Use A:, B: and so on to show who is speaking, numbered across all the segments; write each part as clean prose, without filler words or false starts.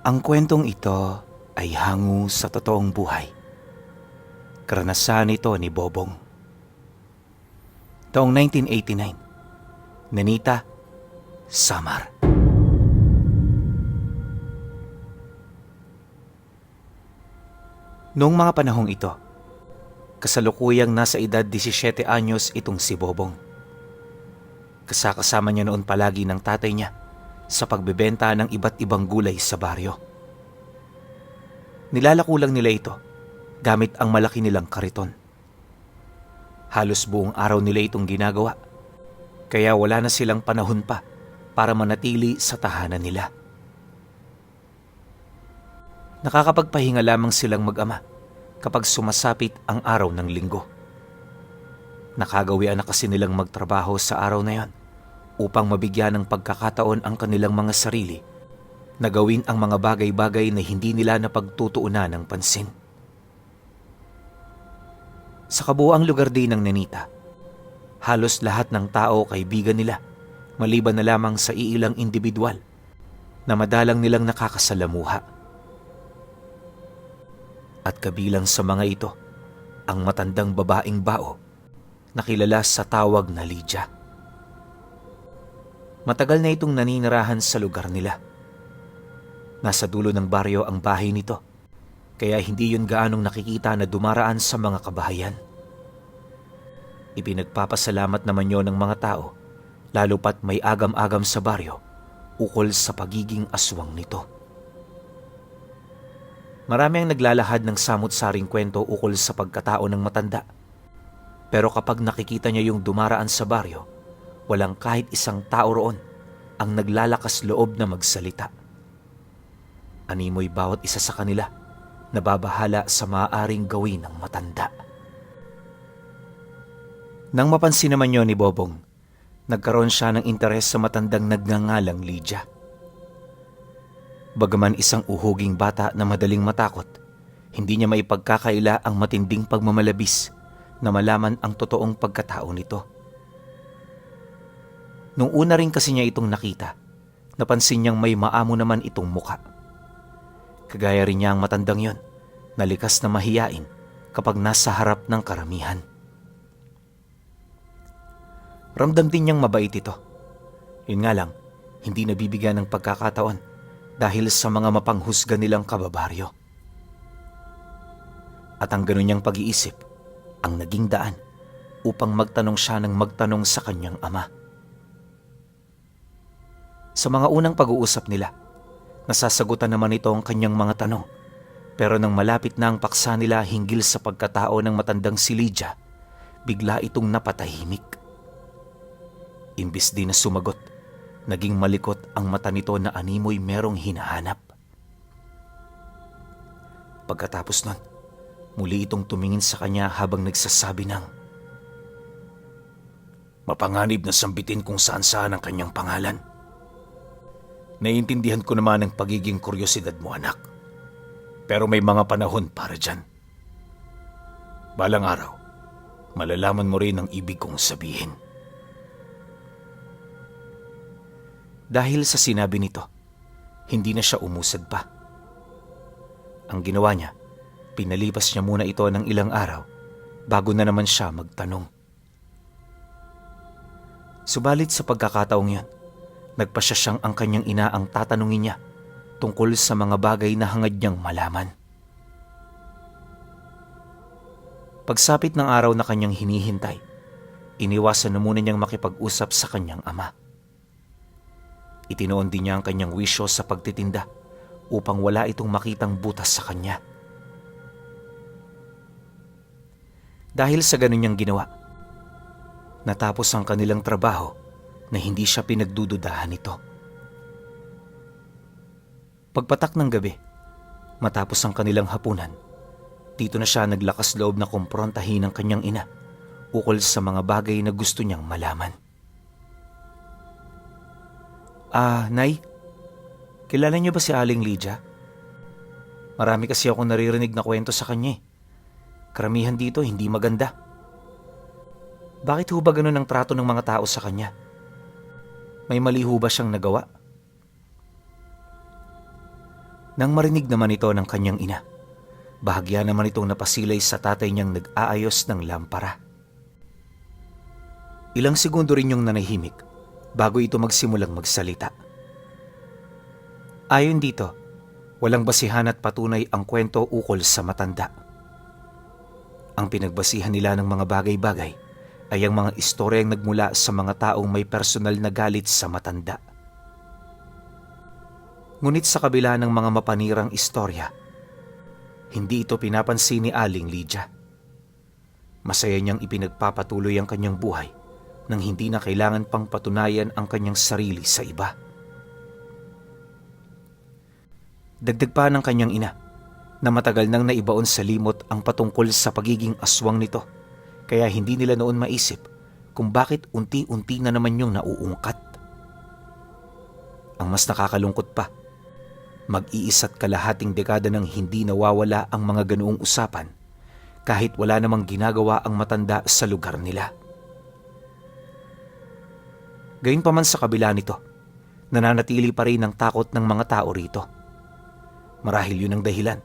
A: Ang kwentong ito ay hango sa totoong buhay. Karanasan ito ni Bobong. Taong 1989, Nanita, Samar. Noong mga panahong ito, kasalukuyang nasa edad 17 anyos itong si Bobong. Kasakasama niya noon palagi ng tatay niya sa pagbebenta ng iba't ibang gulay sa baryo. Nilalako lang nila ito gamit ang malaki nilang kariton. Halos buong araw nila itong ginagawa, kaya wala na silang panahon pa para manatili sa tahanan nila. Nakakapagpahinga lamang silang mag-ama kapag sumasapit ang araw ng linggo. Nakagawian na kasi nilang magtrabaho sa araw na yon upang mabigyan ng pagkakataon ang kanilang mga sarili na gawin ang mga bagay-bagay na hindi nila napagtutuunan ng pansin. Sa kabuuang lugar din ng Nanita, halos lahat ng tao kaibigan nila maliban na lamang sa iilang individual na madalang nilang nakakasalamuha. At kabilang sa mga ito, ang matandang babaeng bao na kilala sa tawag na Lydia. Matagal na itong naninirahan sa lugar nila. Nasa dulo ng baryo ang bahay nito, kaya hindi yun gaanong nakikita na dumaraan sa mga kabahayan. Ipinagpapasalamat naman yon ng mga tao, lalo pat may agam-agam sa baryo ukol sa pagiging aswang nito. Marami ang naglalahad ng samut-saring kwento ukol sa pagkatao ng matanda. Pero kapag nakikita niya yung dumaraan sa baryo, walang kahit isang tao roon ang naglalakas loob na magsalita. Animoy bawat isa sa kanila na babahala sa maaaring gawin ng matanda. Nang mapansin naman yun ni Bobong, nagkaroon siya ng interes sa matandang nagngangalang Lydia. Bagaman isang uhuging bata na madaling matakot, hindi niya maipagkakaila ang matinding pagmamalabis na malaman ang totoong pagkatao nito. Nung una rin kasi niya itong nakita, napansin niyang may maamo naman itong muka. Kagaya rin niya ang matandang yon, na likas na mahiyain kapag nasa harap ng karamihan. Ramdam din niyang mabait ito. Yun nga lang, hindi nabibigyan ng pagkakataon dahil sa mga mapanghusga nilang kababaryo. At ang ganun niyang pag-iisip ang naging daan upang magtanong siya ng magtanong sa kanyang ama. Sa mga unang pag-uusap nila, nasasagutan naman ito ang kanyang mga tanong, pero nang malapit na ang paksa nila hinggil sa pagkatao ng matandang si Lydia, bigla itong napatahimik. Imbis din na sumagot, naging malikot ang mata nito na animoy merong hinahanap. Pagkatapos nun, muli itong tumingin sa kanya habang nagsasabi ng, "Mapanganib na sambitin kung saan-saan ang kanyang pangalan. Naiintindihan ko naman ang pagiging kuryosidad mo, anak. Pero may mga panahon para dyan. Balang araw, malalaman mo rin ang ibig kong sabihin." Dahil sa sinabi nito, hindi na siya umusad pa. Ang ginawa niya, pinalipas niya muna ito ng ilang araw bago na naman siya magtanong. Subalit sa pagkakataong yon, nagpasya siyang ang kanyang ina ang tatanungin niya tungkol sa mga bagay na hangad niyang malaman. Pagsapit ng araw na kanyang hinihintay, iniwasan na muna niyang makipag-usap sa kanyang ama. Itinoon din niya ang kanyang wisyo sa pagtitinda upang wala itong makitang butas sa kanya. Dahil sa ganun niyang ginawa, natapos ang kanilang trabaho na hindi siya pinagdududahan nito. Pagpatak ng gabi, matapos ang kanilang hapunan, dito na siya naglakas loob na kumprontahin ang kanyang ina ukol sa mga bagay na gusto niyang malaman. Nay, kilala niyo ba si Aling Lydia? Marami kasi akong naririnig na kwento sa kanya eh. Karamihan dito hindi maganda. Bakit ho ba ganun ang trato ng mga tao sa kanya? May mali ho ba siyang nagawa? Nang marinig naman ito ng kanyang ina, bahagya naman itong napasilay sa tatay niyang nag-aayos ng lampara. Ilang segundo rin yung nanahimik bago ito magsimulang magsalita. Ayon dito, walang basihan at patunay ang kwento ukol sa matanda. Ang pinagbasihan nila ng mga bagay-bagay ay ang mga istoryang nagmula sa mga taong may personal na galit sa matanda. Ngunit sa kabila ng mga mapanirang istorya, hindi ito pinapansin ni Aling Lydia. Masaya niyang ipinagpapatuloy ang kanyang buhay nang hindi na kailangan pang patunayan ang kanyang sarili sa iba. Dagdag pa ng kanyang ina na matagal nang naibaon sa limot ang patungkol sa pagiging aswang nito, kaya hindi nila noon maisip kung bakit unti-unti na naman yung nauungkat. Ang mas nakakalungkot pa, mag-iisa't kalahating dekada nang hindi nawawala ang mga ganoong usapan kahit wala namang ginagawa ang matanda sa lugar nila. Gayunpaman sa kabila nito, nananatili pa rin ang takot ng mga tao rito. Marahil yun ang dahilan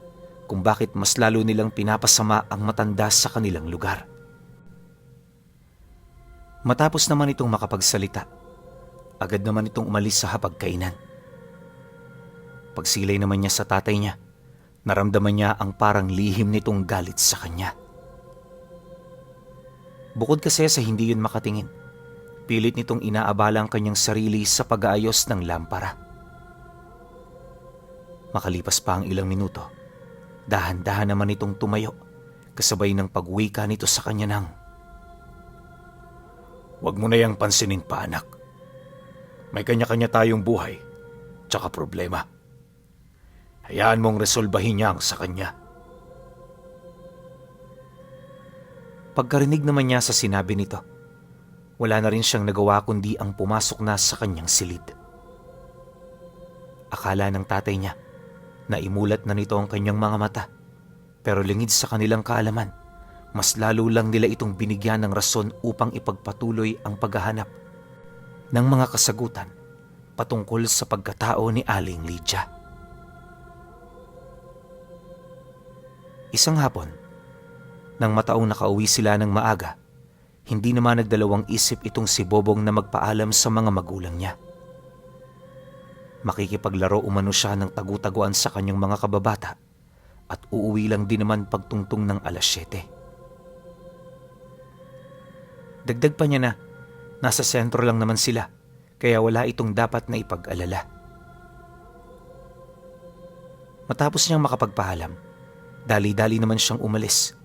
A: kung bakit mas lalo nilang pinapasama ang matanda sa kanilang lugar. Matapos naman itong makapagsalita, agad naman itong umalis sa hapagkainan. Pagsilay naman niya sa tatay niya, naramdaman niya ang parang lihim nitong galit sa kanya. Bukod kasi sa hindi yun makatingin, pilit nitong inaabala ang kanyang sarili sa pag-aayos ng lampara. Makalipas pa ang ilang minuto, dahan-dahan naman itong tumayo, kasabay ng pagwika nito sa kanya ng, "Huwag mo na yang pansinin pa, anak. May kanya-kanya tayong buhay, tsaka problema. Hayaan mong resolbahin niya ang sa kanya." Pagkarinig naman niya sa sinabi nito, wala na rin siyang nagawa kundi ang pumasok na sa kanyang silid. Akala ng tatay niya na imulat na nito ang kanyang mga mata, pero lingid sa kanilang kaalaman, mas lalo lang nila itong binigyan ng rason upang ipagpatuloy ang paghahanap ng mga kasagutan patungkol sa pagkatao ni Aling Lydia. Isang hapon, nang mataong nakauwi sila ng maaga, hindi naman nagdalawang isip itong si Bobong na magpaalam sa mga magulang niya. Makikipaglaro umano siya ng tagu-taguan sa kanyang mga kababata at uuwi lang din naman pagtungtong ng 7:00. Dagdag pa niya na nasa sentro lang naman sila, kaya wala itong dapat na ipag-alala. Matapos niyang makapagpaalam, dali-dali naman siyang umalis,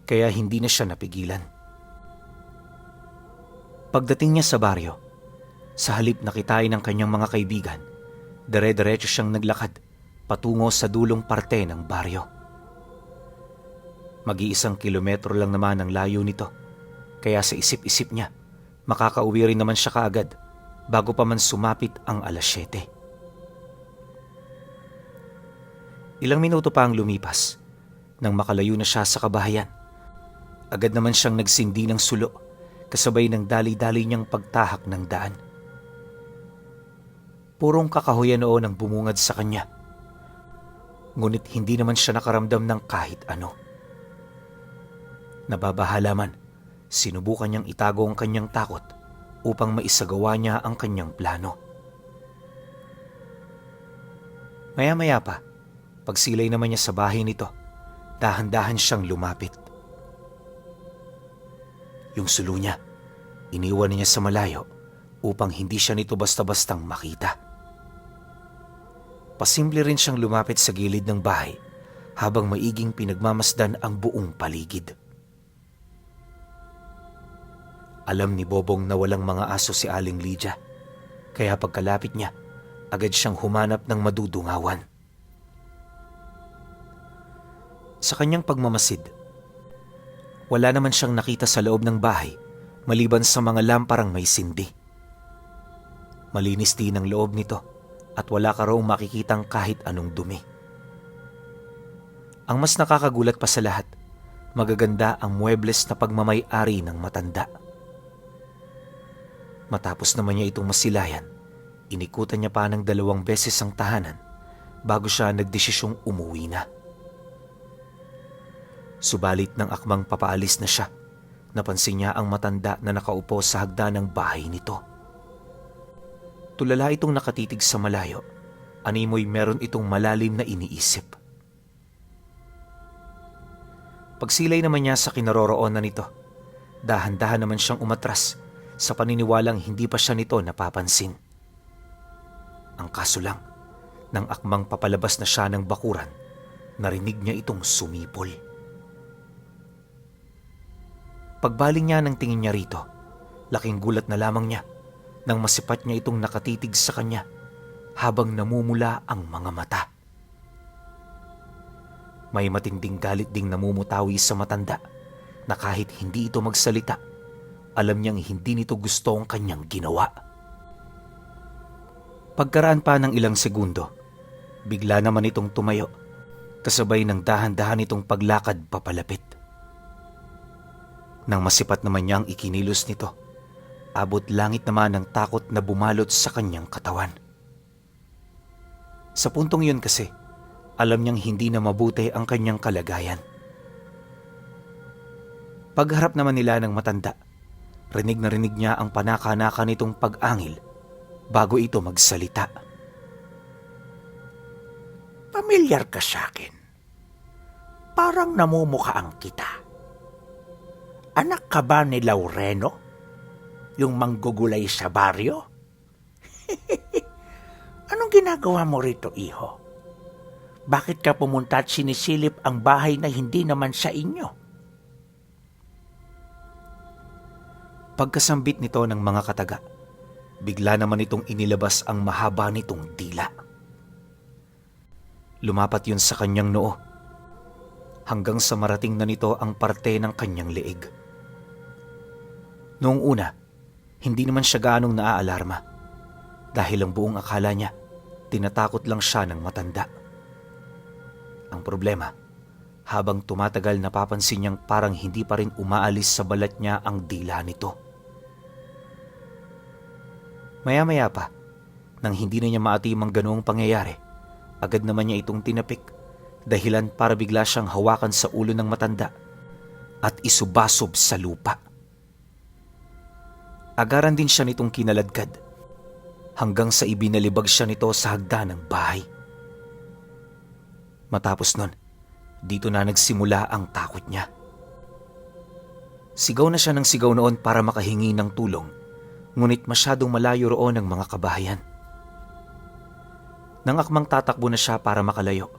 A: kaya hindi na siya napigilan. Pagdating niya sa baryo, sa halip na kitain ng kanyang mga kaibigan, dire-diretso siyang naglakad patungo sa dulong parte ng baryo. Mag-iisang kilometro lang naman ang layo nito, kaya sa isip-isip niya, makakauwi rin naman siya kaagad bago pa man sumapit ang 7:00. Ilang minuto pa ang lumipas nang makalayo na siya sa kabahayan. Agad naman siyang nagsindi ng sulo kasabay ng dali-dali niyang pagtahak ng daan. Purong kakahuyan noon ang bumungad sa kanya, ngunit hindi naman siya nakaramdam ng kahit ano. Nababahala man, sinubukan niyang itago ang kanyang takot upang maisagawa niya ang kanyang plano. Maya-maya pa, pagsilay naman niya sa bahay nito, dahan-dahan siyang lumapit. Yung sulo niya, iniwan niya sa malayo upang hindi siya nito basta-bastang makita. Pasimple rin siyang lumapit sa gilid ng bahay habang maiging pinagmamasdan ang buong paligid. Alam ni Bobong na walang mga aso si Aling Lydia, kaya pagkalapit niya, agad siyang humanap ng madudungawan. Sa kanyang pagmamasid, wala naman siyang nakita sa loob ng bahay maliban sa mga lamparang may sindi. Malinis din ang loob nito at wala ka raw makikitang kahit anong dumi. Ang mas nakakagulat pa sa lahat, magaganda ang muebles na pagmamay-ari ng matanda. Matapos naman niya itong masilayan, inikutan niya pa ng 2 beses ang tahanan bago siya nagdesisyong umuwi na. Subalit nang akmang papaalis na siya, napansin niya ang matanda na nakaupo sa hagdan ng bahay nito. Tulala itong nakatitig sa malayo, animoy meron itong malalim na iniisip. Pagsilay naman niya sa kinaroroonan nito, dahan-dahan naman siyang umatras sa paniniwalang hindi pa siya nito napapansin. Ang kaso lang, nang akmang papalabas na siya ng bakuran, narinig niya itong sumipol. Pagbaling niya ng tingin niya rito, laking gulat na lamang niya nang masipat niya itong nakatitig sa kanya habang namumula ang mga mata. May matinding galit ding namumutawi sa matanda na kahit hindi ito magsalita, alam niyang hindi nito gusto ang kanyang ginawa. Pagkaraan pa ng ilang segundo, bigla naman itong tumayo, kasabay ng dahan-dahan itong paglakad papalapit. Nang masipat naman niya ang ikinilos nito, abot langit naman ang takot na bumalot sa kanyang katawan. Sa puntong yun kasi, alam niyang hindi na mabuti ang kanyang kalagayan. Pagharap naman nila ng matanda, rinig na rinig niya ang panaka-naka nitong pag-angil bago ito magsalita.
B: Pamilyar ka sa akin. Parang namumukhaan kita. Anak ka ba ni Laureno? Yung manggugulay sa baryo? Anong ginagawa mo rito, iho? Bakit ka pumunta at sinisilip ang bahay na hindi naman sa inyo?
A: Pagkasambit nito ng mga kataga, bigla naman itong inilabas ang mahaba nitong dila. Lumapat yun sa kanyang noo, hanggang sa marating na nito ang parte ng kanyang leeg. Noong una, hindi naman siya gaanong naaalarma dahil ang buong akala niya, tinatakot lang siya ng matanda. Ang problema, habang tumatagal napapansin niyang parang hindi pa rin umaalis sa balat niya ang dila nito. Maya-maya pa, nang hindi na niya maatimang ganoong pangyayari, agad naman niya itong tinapik, dahilan para bigla siyang hawakan sa ulo ng matanda at isubasob sa lupa. Agaran din siya nitong kinaladkad, hanggang sa ibinalibag siya nito sa hagdan ng bahay. Matapos nun, dito na nagsimula ang takot niya. Sigaw na siya ng sigaw noon para makahingi ng tulong, ngunit masyadong malayo roon ang mga kabahayan. Nang akmang tatakbo na siya para makalayo,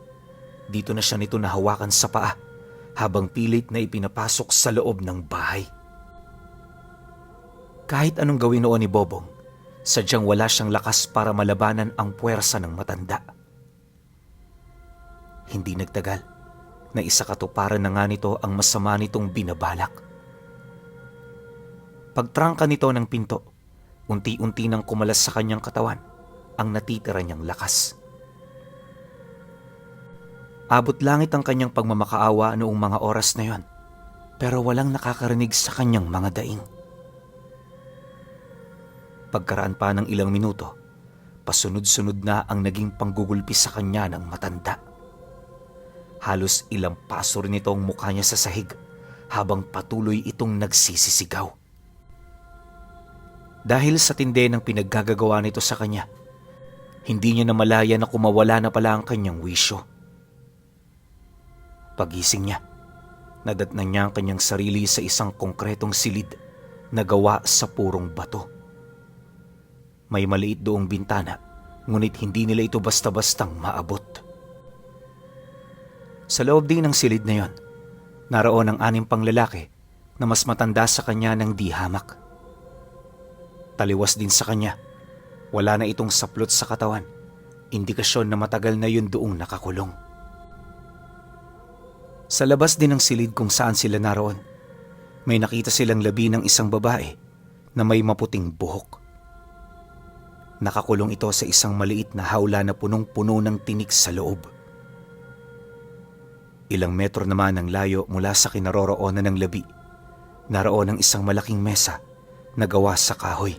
A: dito na siya nito nahawakan sa paa habang pilit na ipinapasok sa loob ng bahay. Kahit anong gawin noon ni Bobong, sadyang wala siyang lakas para malabanan ang puwersa ng matanda. Hindi nagtagal, na isa katuparan na nga nito ang masama nitong binabalak. Pagtrangka nito ng pinto, unti-unti nang kumalas sa kanyang katawan ang natitira niyang lakas. Abot langit ang kanyang pagmamakaawa noong mga oras na yon, pero walang nakakarinig sa kanyang mga daing. Pagkaraan pa ng ilang minuto, pasunod-sunod na ang naging panggugulpi sa kanya ng matanda. Halos ilang paso rin ito ang mukha niya sa sahig habang patuloy itong nagsisisigaw. Dahil sa tindi ng pinaggagawa nito sa kanya, hindi niya namalaya na kumawala na pala ang kanyang wisyo. Pagising niya, nadatnan niya ang kanyang sarili sa isang konkretong silid na gawa sa purong bato. May maliit doong bintana, ngunit hindi nila ito basta-bastang maabot. Sa loob din ng silid na yon, naroon ang 6 pang lalaki na mas matanda sa kanya ng di hamak. Taliwas din sa kanya, wala na itong saplot sa katawan, indikasyon na matagal na yun doong nakakulong. Sa labas din ng silid kung saan sila naroon, may nakita silang labi ng isang babae na may maputing buhok. Nakakulong ito sa isang maliit na hawla na punong-puno ng tinik sa loob. Ilang metro naman ang layo mula sa kinaroroonan ng labi, naroon ang isang malaking mesa na gawa sa kahoy.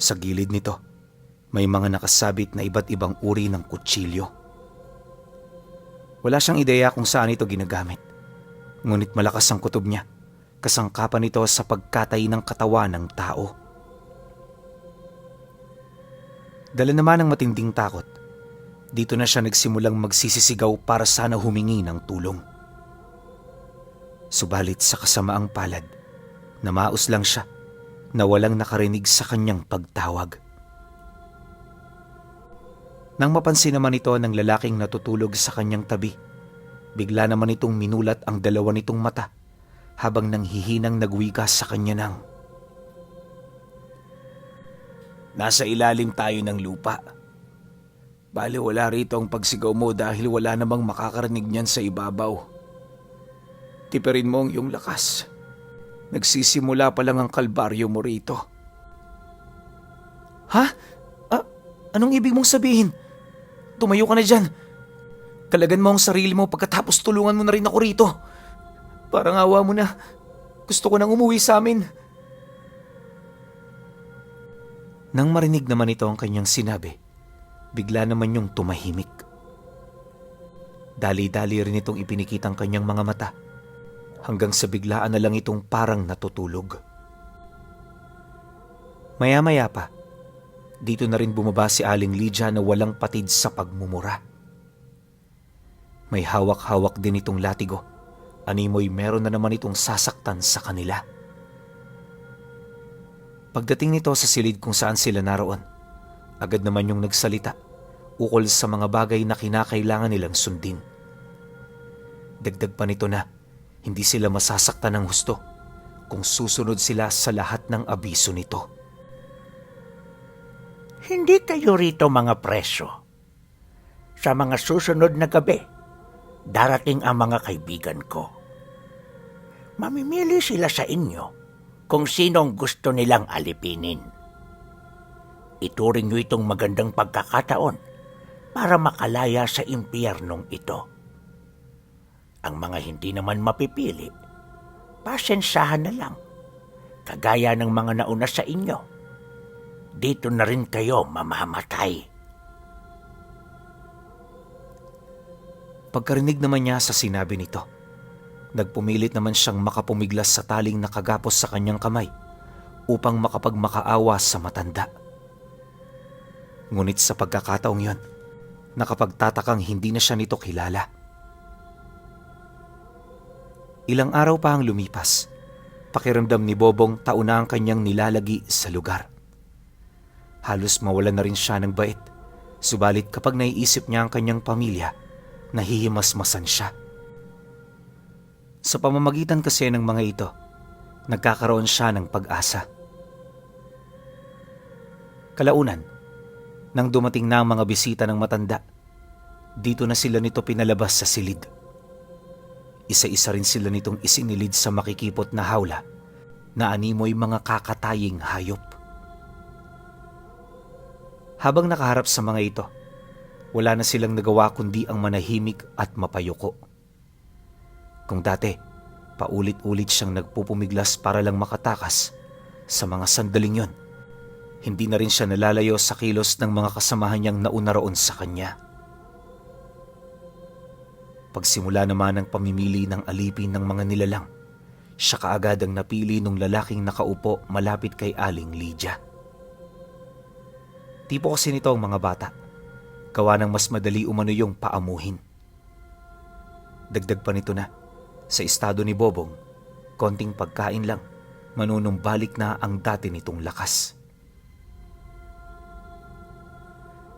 A: Sa gilid nito, May mga nakasabit na iba't ibang uri ng kutsilyo. Wala siyang ideya kung saan ito ginagamit. Ngunit malakas ang kutob niya, kasangkapan nito sa pagkatay ng katawan ng tao. Dala naman ng matinding takot, dito na siya nagsimulang magsisisigaw para sana humingi ng tulong. Subalit sa kasamaang palad, namaos lang siya na walang nakarinig sa kanyang pagtawag. Nang mapansin naman ito ng lalaking natutulog sa kanyang tabi, bigla naman itong minulat ang dalawa nitong mata habang nanghihinang nagwika sa kanya ng, "Nasa ilalim tayo ng lupa. Bale wala rito ang pagsigaw mo dahil wala namang makakarinig niyan sa ibabaw. Tipirin mo ang iyong lakas. Nagsisimula pa lang ang kalbaryo mo rito." "Ha? Anong ibig mong sabihin? Tumayo ka na dyan. Kalagan mo ang sarili mo pagkatapos tulungan mo na rin ako rito. Parang awa mo na. Gusto ko nang umuwi sa amin." Nang marinig naman ito ang kanyang sinabi, bigla naman yung tumahimik. Dali-dali rin itong ipinikit ang kanyang mga mata hanggang sa biglaan na lang itong parang natutulog. Maya-maya pa, dito na rin bumaba si Aling Lydia na walang patid sa pagmumura. May hawak-hawak din itong latigo. Animoy meron na naman itong sasaktan sa kanila. Pagdating nito sa silid kung saan sila naroon, agad naman yung nagsalita ukol sa mga bagay na kinakailangan nilang sundin. Dagdag pa nito na hindi sila masasaktan ng husto kung susunod sila sa lahat ng abiso nito.
B: Hindi kayo rito mga preso. Sa mga susunod na gabi, darating ang mga kaibigan ko. Mamimili sila sa inyo kung sinong gusto nilang alipinin. Ituring nyo itong magandang pagkakataon para makalaya sa impyernong ito. Ang mga hindi naman mapipili, pasensyahan na lang, kagaya ng mga nauna sa inyo. Dito na rin kayo mamamatay.
A: Pagkarinig naman niya sa sinabi nito, nagpumilit naman siyang makapumiglas sa taling nakagapos sa kanyang kamay upang makapagmakaawa sa matanda. Ngunit sa pagkakataong yon, nakapagtatakang hindi na siya nito kilala. Ilang araw pa ang lumipas, pakiramdam ni Bobong taon na ang kanyang nilalagi sa lugar. Halos mawalan na rin siya ng bait, subalit kapag naiisip niya ang kanyang pamilya, nahihimasmasan siya. Sa pamamagitan kasi ng mga ito, nagkakaroon siya ng pag-asa. Kalaunan, nang dumating na ang mga bisita ng matanda, dito na sila nito pinalabas sa silid. Isa-isa rin sila nitong isinilid sa makikipot na hawla na animoy mga kakataying hayop. Habang nakaharap sa mga ito, wala na silang nagawa kundi ang manahimik at mapayuko. Kung dati, paulit-ulit siyang nagpupumiglas para lang makatakas, sa mga sandaling yon, hindi na rin siya nalalayo sa kilos ng mga kasamahan niyang nauna roon sa kanya. Pagsimula naman ang pamimili ng alipin ng mga nilalang, siya kaagad ang napili ng lalaking nakaupo malapit kay Aling Lydia. Tipo kasi nito ang mga bata, gawa ng mas madali umano yung paamuhin. Dagdag pa nito na, sa estado ni Bobong, konting pagkain lang, manunumbalik na ang dati nitong lakas.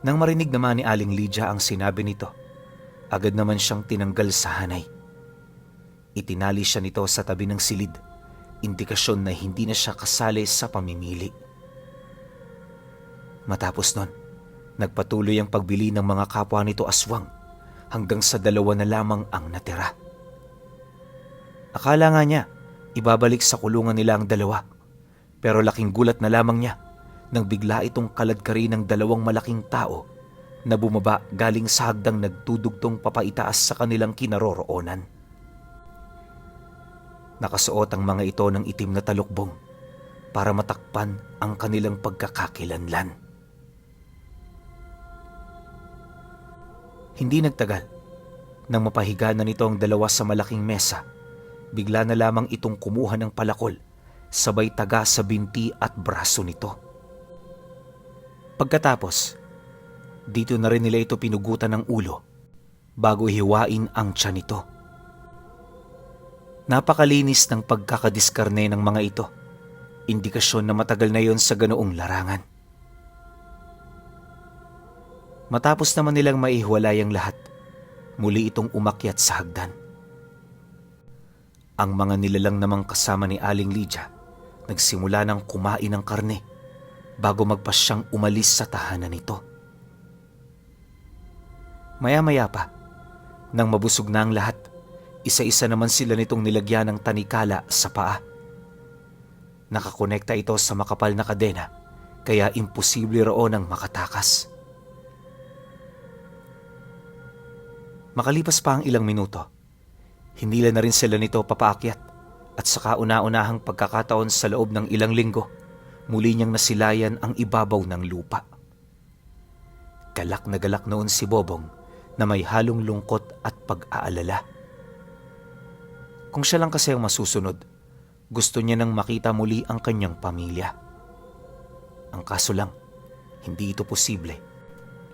A: Nang marinig naman ni Aling Lydia ang sinabi nito, agad naman siyang tinanggal sa hanay. Itinali siya nito sa tabi ng silid, indikasyon na hindi na siya kasali sa pamimili. Matapos nun, nagpatuloy ang pagbili ng mga kapwa nito aswang hanggang sa 2 na lamang ang natira. Akala nga niya, ibabalik sa kulungan nila ang 2, pero laking gulat na lamang niya nang bigla itong kaladkari ng 2 malaking tao na bumaba galing sa hagdang nagtudugtong papaitaas sa kanilang kinaroroonan. Nakasuot ang mga ito ng itim na talukbong para matakpan ang kanilang pagkakakilanlan. Hindi nagtagal, nang mapahiga na nito ang dalawa sa malaking mesa, bigla na lamang itong kumuha ng palakol, sabay taga sa binti at braso nito. Pagkatapos, dito na rin nila ito pinugutan ng ulo bago hiwain ang tiyan nito. Napakalinis ng pagkakadiskarne ng mga ito, indikasyon na matagal na yon sa ganoong larangan. Matapos naman nilang maihiwalay ang lahat, muli itong umakyat sa hagdan. Ang mga nilalang namang kasama ni Aling Lydia nagsimula ng kumain ng karne bago magpasyang umalis sa tahanan nito. Maya-maya pa, nang mabusog na ang lahat, isa-isa naman sila nitong nilagyan ng tanikala sa paa. Nakakonekta ito sa makapal na kadena, kaya imposible roon ang makatakas. Makalipas pa ang ilang minuto, hinila na rin sila nito papaakyat at sa kauna-unahang pagkakataon sa loob ng ilang linggo, muli niyang nasilayan ang ibabaw ng lupa. Galak na galak noon si Bobong na may halong lungkot at pag-aalala. Kung siya lang kasi ang masusunod, gusto niya nang makita muli ang kanyang pamilya. Ang kaso lang, hindi ito posible,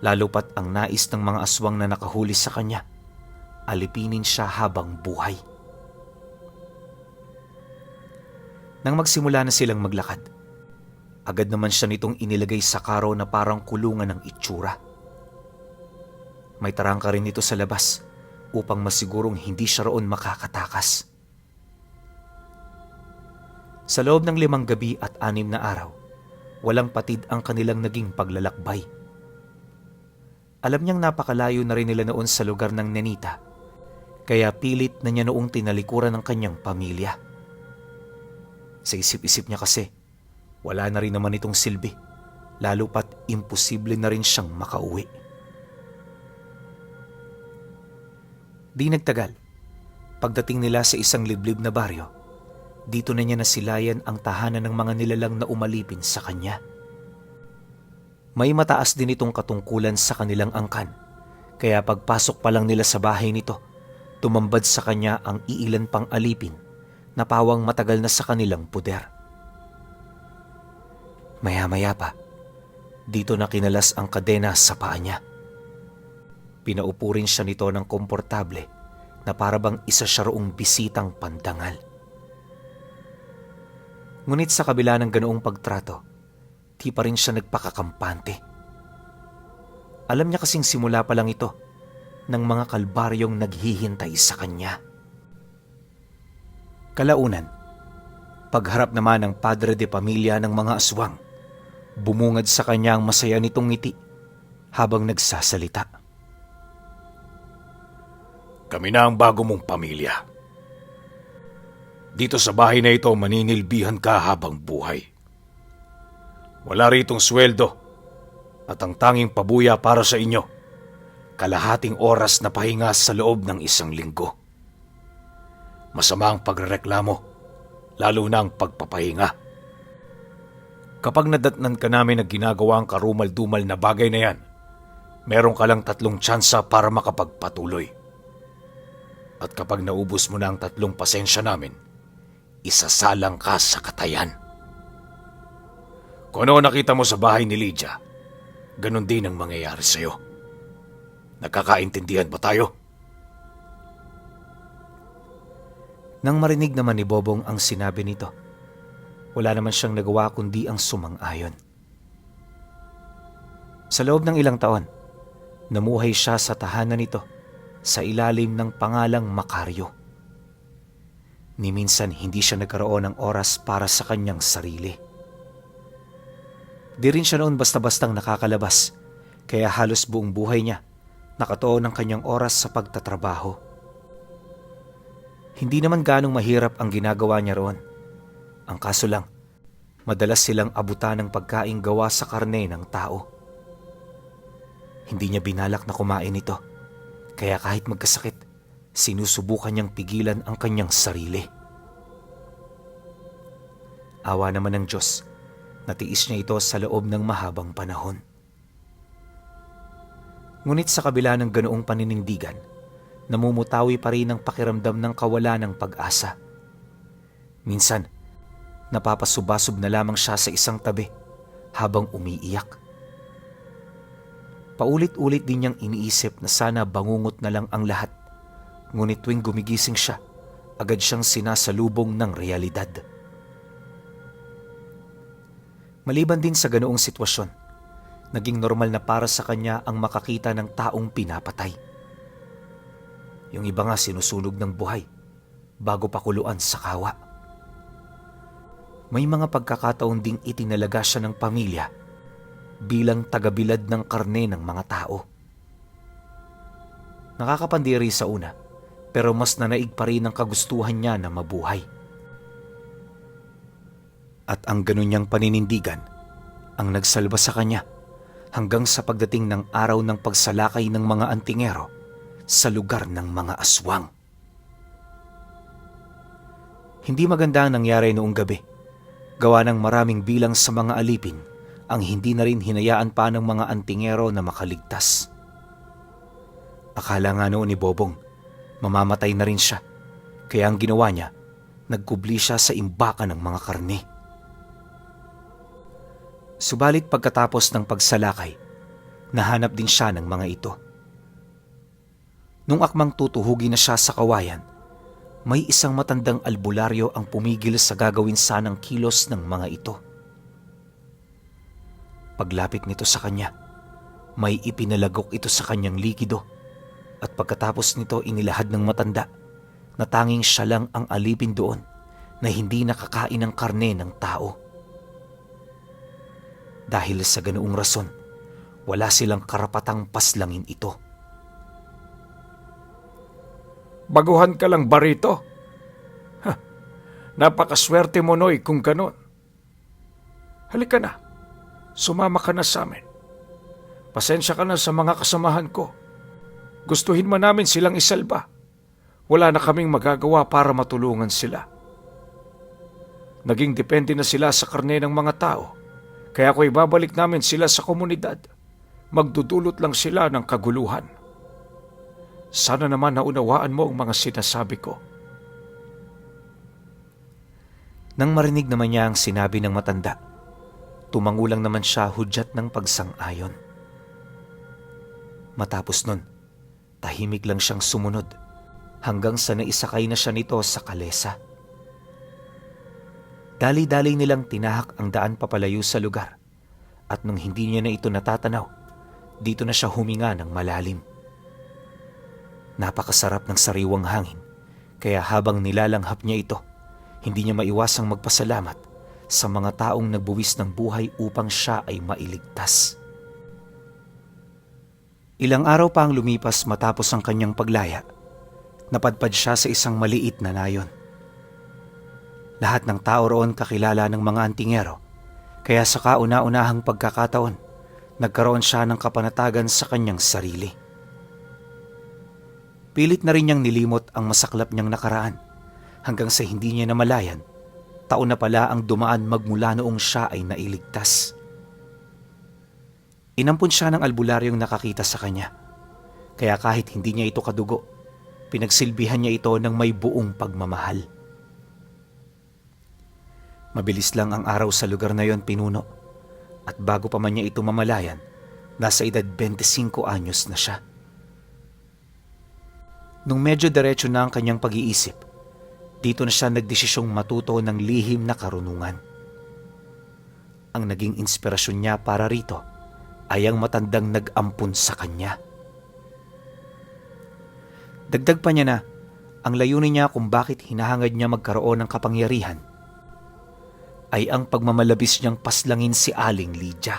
A: lalo pat ang nais ng mga aswang na nakahuli sa kanya, alipinin siya habang buhay. Nang magsimula na silang maglakad, agad naman siya nitong inilagay sa karo na parang kulungan ng itsura. May tarangka rin ito sa labas upang masigurong hindi siya roon makakatakas. Sa loob ng 5 gabi at 6 na araw, walang patid ang kanilang naging paglalakbay. Alam niyang napakalayo na rin nila noon sa lugar ng Nenita, kaya pilit na niya noong tinalikuran ng kanyang pamilya. Sa isip-isip niya kasi, wala na rin naman itong silbi, lalo pat imposible na rin siyang makauwi. Di nagtagal, pagdating nila sa isang liblib na baryo, dito na niya nasilayan ang tahanan ng mga nilalang na umalipin sa kanya. May mataas din itong katungkulan sa kanilang angkan, kaya pagpasok pa lang nila sa bahay nito, tumambad sa kanya ang iilan pang alipin na pawang matagal na sa kanilang puder. Maya-maya pa, dito na kinalas ang kadena sa paa niya. Pinaupo rin siya nito ng komportable na parabang isa siya roong bisitang pandangal. Ngunit sa kabila ng ganoong pagtrato, di pa rin siya nagpakakampante. Alam niya kasing simula pa lang ito ng mga kalbaryong naghihintay sa kanya. Kalaunan, pagharap naman ng padre de pamilya ng mga aswang, bumungad sa kanya ang masaya nitong ngiti habang nagsasalita.
C: Kami na ang bago mong pamilya. Dito sa bahay na ito maninilbihan ka habang buhay. Wala ritong sweldo at ang tanging pabuya para sa inyo, kalahating oras na pahinga sa loob ng 1 linggo. Masama ang pagrereklamo, lalo na ang pagpapahinga. Kapag nadatnan ka namin na ginagawa ang karumal-dumal na bagay na yan, meron ka lang 3 tsansa para makapagpatuloy. At kapag naubos mo na ang 3 pasensya namin, isasalang ka sa katayan. Kung ano nakita mo sa bahay ni Lydia, ganun din ang mangyayari sa'yo. Nagkakaintindihan ba tayo?
A: Nang marinig naman ni Bobong ang sinabi nito, wala naman siyang nagawa kundi ang sumang-ayon. Sa loob ng ilang taon, namuhay siya sa tahanan nito sa ilalim ng pangalang Macario. Ni minsan hindi siya nagkaroon ng oras para sa kanyang sarili. Di rin siya noon basta-bastang nakakalabas, kaya halos buong buhay niya nakatuon ang kanyang oras sa pagtatrabaho. Hindi naman ganong mahirap ang ginagawa niya roon. Ang kaso lang, madalas silang abutan ng pagkaing gawa sa karne ng tao. Hindi niya binalak na kumain ito, kaya kahit magkasakit, sinusubukan niyang pigilan ang kanyang sarili. Awa naman ng Diyos, natiis niya ito sa loob ng mahabang panahon. Ngunit sa kabila ng ganoong paninindigan, namumutawi pa rin ang pakiramdam ng kawalan ng pag-asa. Minsan, napapasubasub na lamang siya sa isang tabi habang umiiyak. Paulit-ulit din niyang iniisip na sana bangungot na lang ang lahat, ngunit tuwing gumigising siya, agad siyang sinasalubong ng realidad. Maliban din sa ganoong sitwasyon, naging normal na para sa kanya ang makakita ng taong pinapatay. Yung iba nga sinusunog ng buhay bago pakuluan sa kawa. May mga pagkakataon ding itinalaga siya ng pamilya bilang tagabilad ng karne ng mga tao. Nakakapandiri sa una, pero mas nanaig pa rin ang kagustuhan niya na mabuhay. At ang ganun niyang paninindigan ang nagsalba sa kanya hanggang sa pagdating ng araw ng pagsalakay ng mga antingero sa lugar ng mga aswang. Hindi maganda ang nangyari noong gabi. Gawa ng maraming bilang sa mga alipin ang hindi na rin hinayaan pa ng mga antingero na makaligtas. Akala nga noon ni Bobong, mamamatay na rin siya. Kaya ang ginawa niya, nagkubli siya sa imbakan ng mga karne. Subalit pagkatapos ng pagsalakay, nahanap din siya ng mga ito. Nung akmang tutuhugin na siya sa kawayan, may isang matandang albularyo ang pumigil sa gagawin sanang kilos ng mga ito. Paglapit nito sa kanya, may ipinalagok ito sa kanyang likido at pagkatapos nito inilahad ng matanda na tanging siya lang ang alipin doon na hindi nakakain ng karne ng tao. Dahil sa ganoong rason, wala silang karapatang paslangin ito.
C: Baguhan ka lang ba rito? Napakaswerte mo, Noy, kung ganon. Halika na, sumama ka na sa amin. Pasensya ka na sa mga kasamahan ko. Gustuhin man namin silang isalba. Wala na kaming magagawa para matulungan sila. Naging depende na sila sa karne ng mga tao, kaya ko ibabalik namin sila sa komunidad. Magdudulot lang sila ng kaguluhan. Sana naman naunawaan mo ang mga sinasabi ko.
A: Nang marinig naman niya ang sinabi ng matanda, tumangulang naman siya hudyat ng pagsang-ayon. Matapos nun, tahimik lang siyang sumunod hanggang sa naisakay na siya nito sa kalesa. Dali-dali nilang tinahak ang daan papalayo sa lugar at nung hindi niya na ito natatanaw, dito na siya huminga ng malalim. Napakasarap ng sariwang hangin, kaya habang nilalanghap niya ito, hindi niya maiwasang magpasalamat sa mga taong nagbuwis ng buhay upang siya ay mailigtas. Ilang araw pa ang lumipas matapos ang kanyang paglaya, napadpad siya sa isang maliit na nayon. Lahat ng tao roon kakilala ng mga antingero, kaya sa kauna-unahang pagkakataon, nagkaroon siya ng kapanatagan sa kanyang sarili. Pilit na rin niyang nilimot ang masaklap niyang nakaraan hanggang sa hindi niya namalayan, taon na pala ang dumaan magmula noong siya ay nailigtas. Inampun siya ng albularyong nakakita sa kanya, kaya kahit hindi niya ito kadugo, pinagsilbihan niya ito ng may buong pagmamahal. Mabilis lang ang araw sa lugar na yon, pinuno, at bago pa man niya ito mamalayan, nasa edad 25 anyos na siya. Nung medyo diretso na ang kanyang pag-iisip, dito na siya nagdesisyong matuto ng lihim na karunungan. Ang naging inspirasyon niya para rito ay ang matandang nag-ampun sa kanya. Dagdag pa niya na ang layunin niya kung bakit hinahangad niya magkaroon ng kapangyarihan ay ang pagmamalabis niyang paslangin si Aling Lydia.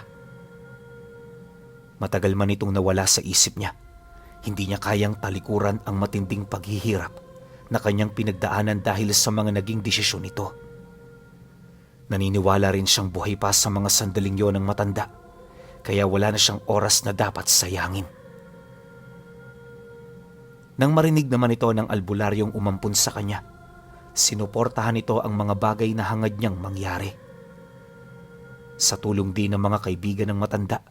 A: Matagal man itong nawala sa isip niya. Hindi niya kayang talikuran ang matinding paghihirap na kanyang pinagdaanan dahil sa mga naging desisyon nito. Naniniwala rin siyang buhay pa sa mga sandaling yon ng matanda, kaya wala na siyang oras na dapat sayangin. Nang marinig naman ito ng albularyong umampun sa kanya, sinuportahan ito ang mga bagay na hangad niyang mangyari. Sa tulong din ng mga kaibigan ng matanda,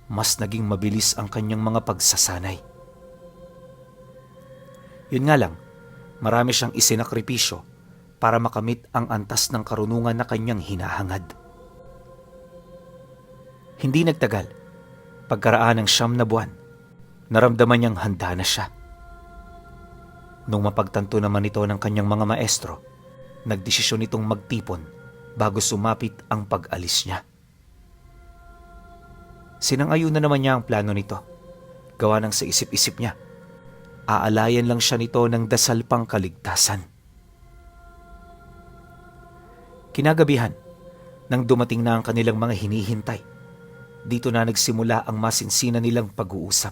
A: mas naging mabilis ang kanyang mga pagsasanay. Yun nga lang, marami siyang isinakripisyo para makamit ang antas ng karunungan na kanyang hinahangad. Hindi nagtagal, pagkaraan ng 9 na buwan, naramdaman niyang handa na siya. Nung mapagtanto naman ito ng kanyang mga maestro, nagdesisyon itong magtipon bago sumapit ang pag-alis niya. Sinang-ayon na naman niya ang plano nito. Gawa ng sa isip-isip niya, aalayan lang siya nito ng dasal pang kaligtasan. Kinagabihan, nang dumating na ang kanilang mga hinihintay, dito na nagsimula ang masinsinan nilang pag-uusap.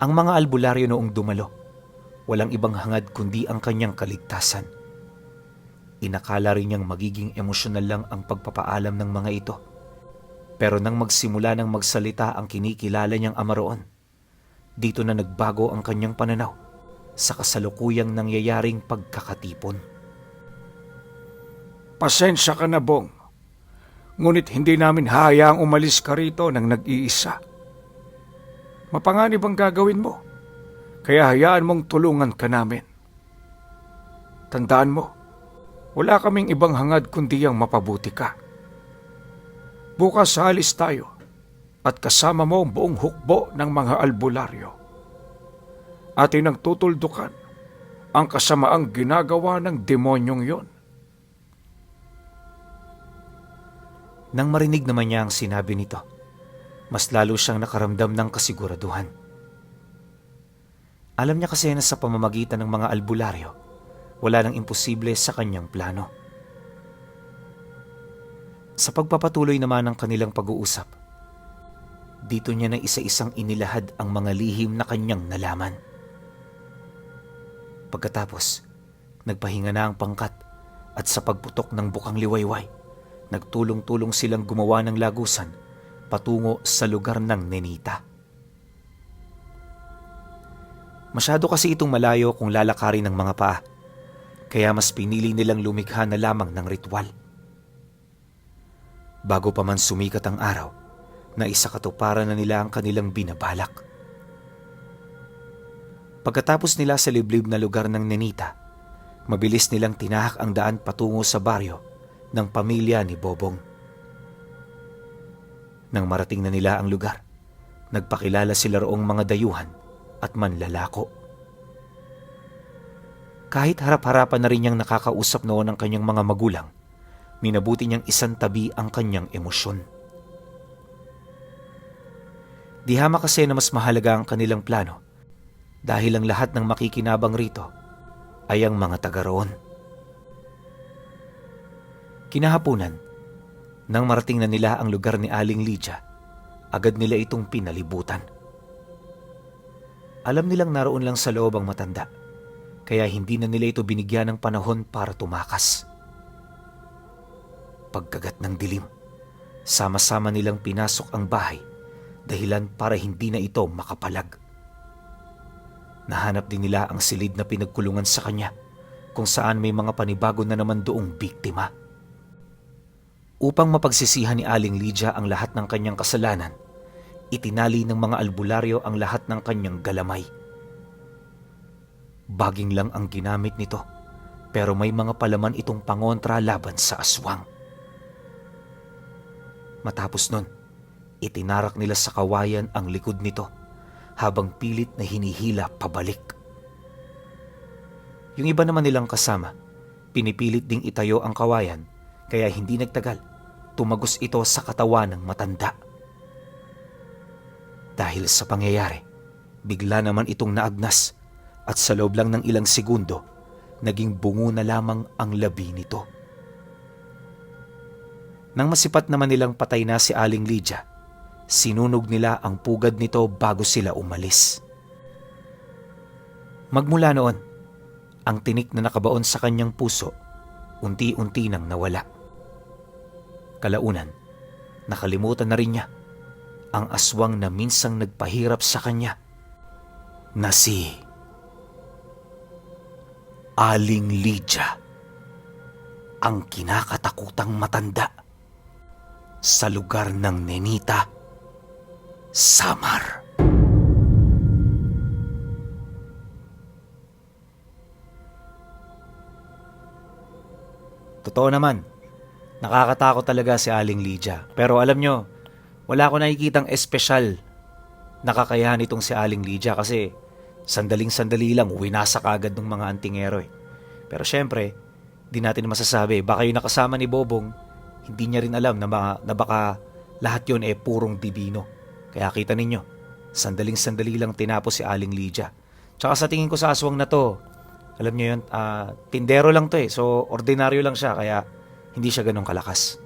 A: Ang mga albularyo noong dumalo, walang ibang hangad kundi ang kanyang kaligtasan. Inakala rin niyang magiging emosyonal lang ang pagpapaalam ng mga ito. Pero nang magsimula ng magsalita ang kinikilala niyang ama roon, dito na nagbago ang kanyang pananaw sa kasalukuyang nangyayaring pagkakatipon.
C: Pasensya ka na, Bong. Ngunit hindi namin hayaang umalis ka rito ng nag-iisa. Mapanganib ang gagawin mo, kaya hayaan mong tulungan ka namin. Tandaan mo, wala kaming ibang hangad kundi ang mapabuti ka. Bukas halis tayo at kasama mo ang buong hukbo ng mga albularyo. Atin ang tutuldukan ang kasamaang ginagawa ng demonyong yon.
A: Nang marinig naman niya ang sinabi nito, mas lalo siyang nakaramdam ng kasiguraduhan. Alam niya kasi na sa pamamagitan ng mga albularyo, wala nang imposible sa kanyang plano. Sa pagpapatuloy naman ng kanilang pag-uusap, dito niya na isa-isang inilahad ang mga lihim na kanyang nalaman. Pagkatapos, nagpahinga na ang pangkat at sa pagputok ng bukang liwayway, nagtulong-tulong silang gumawa ng lagusan patungo sa lugar ng Nenita. Masyado kasi itong malayo kung lalakarin ng mga paa, kaya mas pinili nilang lumikha na lamang ng ritual. Bago pa man sumikat ang araw, naisakatuparan na nila ang kanilang binabalak. Pagkatapos nila sa liblib na lugar ng Nenita, mabilis nilang tinahak ang daan patungo sa baryo ng pamilya ni Bobong. Nang marating na nila ang lugar, nagpakilala sila roong mga dayuhan at manlalako. Kahit harap-harapan na rin niyang nakakausap noon ang kanyang mga magulang, minabuti niyang isantabi ang kanyang emosyon. Dihama kasi na mas mahalaga ang kanilang plano dahil ang lahat ng makikinabang rito ay ang mga taga roon. Kinahapunan, nang marating na nila ang lugar ni Aling Lydia, agad nila itong pinalibutan. Alam nilang naroon lang sa loob ang matanda, kaya hindi na nila ito binigyan ng panahon para tumakas. Pagkagat ng dilim, sama-sama nilang pinasok ang bahay, dahilan para hindi na ito makapalag. Nahanap din nila ang silid na pinagkulungan sa kanya, kung saan may mga panibago na naman doong biktima. Upang mapagsisihan ni Aling Lydia ang lahat ng kanyang kasalanan, itinali ng mga albularyo ang lahat ng kanyang galamay. Baging lang ang ginamit nito, pero may mga palaman itong pangontra laban sa aswang. Matapos nun, itinarak nila sa kawayan ang likod nito habang pilit na hinihila pabalik. Yung iba naman nilang kasama, pinipilit ding itayo ang kawayan, kaya hindi nagtagal, tumagos ito sa katawan ng matanda. Dahil sa pangyayari, bigla naman itong naagnas at sa loob lang ng ilang segundo, naging bungo na lamang ang labi nito. Nang masipat naman nilang patay na si Aling Lydia, sinunog nila ang pugad nito bago sila umalis. Magmula noon, ang tinik na nakabaon sa kanyang puso, unti-unti nang nawala. Kalaunan, nakalimutan na rin niya ang aswang na minsang nagpahirap sa kanya na si Aling Lydia, ang kinakatakutang matanda sa lugar ng Nenita, Samar. Totoo naman, nakakatakot talaga si Aling Lydia. Pero alam nyo, wala ko nakikitang espesyal na kakayahan itong si Aling Lydia kasi sandaling-sandali lang winasa agad ng mga antingero eh. Pero syempre, di natin masasabi, baka yung nakasama ni Bobong, hindi niya rin alam na baka lahat yun purong dibino. Kaya kita ninyo, sandaling-sandali lang tinapos si Aling Lydia. Tsaka sa tingin ko sa aswang na to, alam niyo yun, tindero lang to so ordinaryo lang siya kaya hindi siya ganun kalakas.